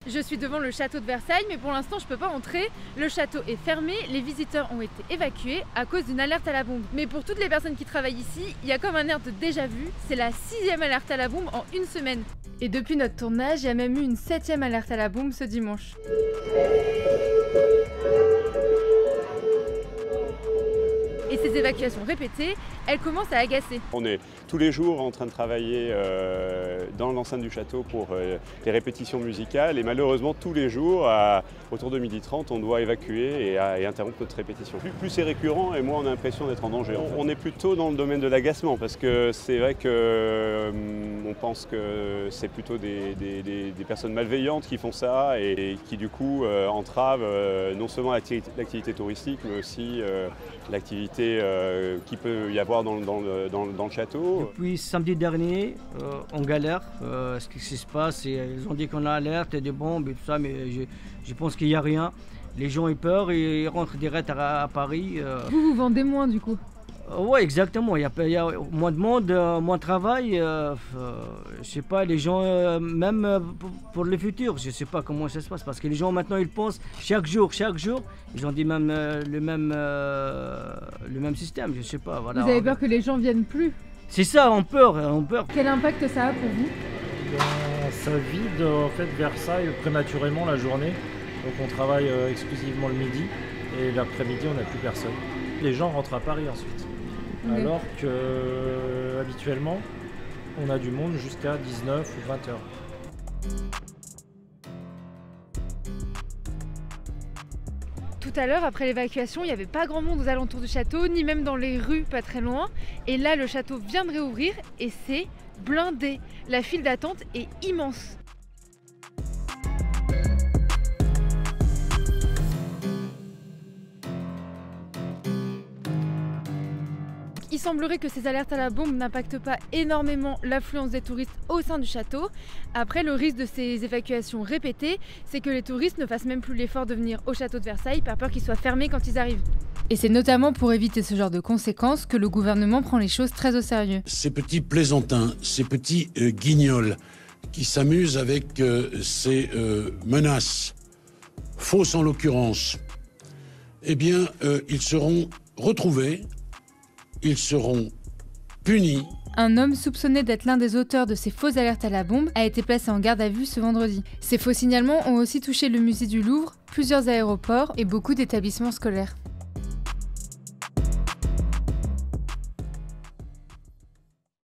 Je suis devant le château de Versailles, mais pour l'instant je peux pas entrer. Le château est fermé, les visiteurs ont été évacués à cause d'une alerte à la bombe. Mais pour toutes les personnes qui travaillent ici, il y a comme un air de déjà vu. C'est la 6e alerte à la bombe en une semaine. Et depuis notre tournage, il y a même eu une 7e alerte à la bombe ce dimanche. Et ces évacuations répétées, elles commencent à agacer. On est tous les jours en train de travailler dans l'enceinte du château pour les répétitions musicales et malheureusement tous les jours, autour de 12h30, on doit évacuer et interrompre notre répétition. Plus c'est récurrent et moins on a l'impression d'être en danger. On est plutôt dans le domaine de l'agacement parce que c'est vrai qu'on pense que c'est plutôt des personnes malveillantes qui font ça et qui du coup entravent non seulement l'activité touristique mais aussi l'activité qu'il peut y avoir dans le château. Depuis samedi dernier, on galère. Ce qui se passe, ils ont dit qu'on a alerte, des bombes et tout ça, mais je pense qu'il n'y a rien. Les gens ont peur et ils rentrent direct à Paris. Vous vendez moins du coup? Oui, exactement. Il y a moins de monde, moins de travail. Je sais pas, les gens, même pour le futur, je sais pas comment ça se passe. Parce que les gens maintenant, ils pensent chaque jour, ils ont dit même le même système, je sais pas. Voilà. Vous avez peur que les gens viennent plus? C'est ça, on peur. Quel impact ça a pour vous? Ça vide en fait Versailles prématurément la journée. Donc on travaille exclusivement le midi et l'après-midi on n'a plus personne. Les gens rentrent à Paris ensuite. Alors que habituellement on a du monde jusqu'à 19 ou 20 heures. Tout à l'heure, après l'évacuation, il n'y avait pas grand monde aux alentours du château, ni même dans les rues pas très loin. Et là, le château vient de réouvrir et c'est blindé. La file d'attente est immense. Il semblerait que ces alertes à la bombe n'impactent pas énormément l'affluence des touristes au sein du château. Après, le risque de ces évacuations répétées, c'est que les touristes ne fassent même plus l'effort de venir au château de Versailles par peur qu'il soit fermé quand ils arrivent. Et c'est notamment pour éviter ce genre de conséquences que le gouvernement prend les choses très au sérieux. Ces petits plaisantins, ces petits guignols qui s'amusent avec ces menaces, fausses en l'occurrence, eh bien, ils seront retrouvés. Ils seront punis. Un homme soupçonné d'être l'un des auteurs de ces fausses alertes à la bombe a été placé en garde à vue ce vendredi. Ces faux signalements ont aussi touché le musée du Louvre, plusieurs aéroports et beaucoup d'établissements scolaires.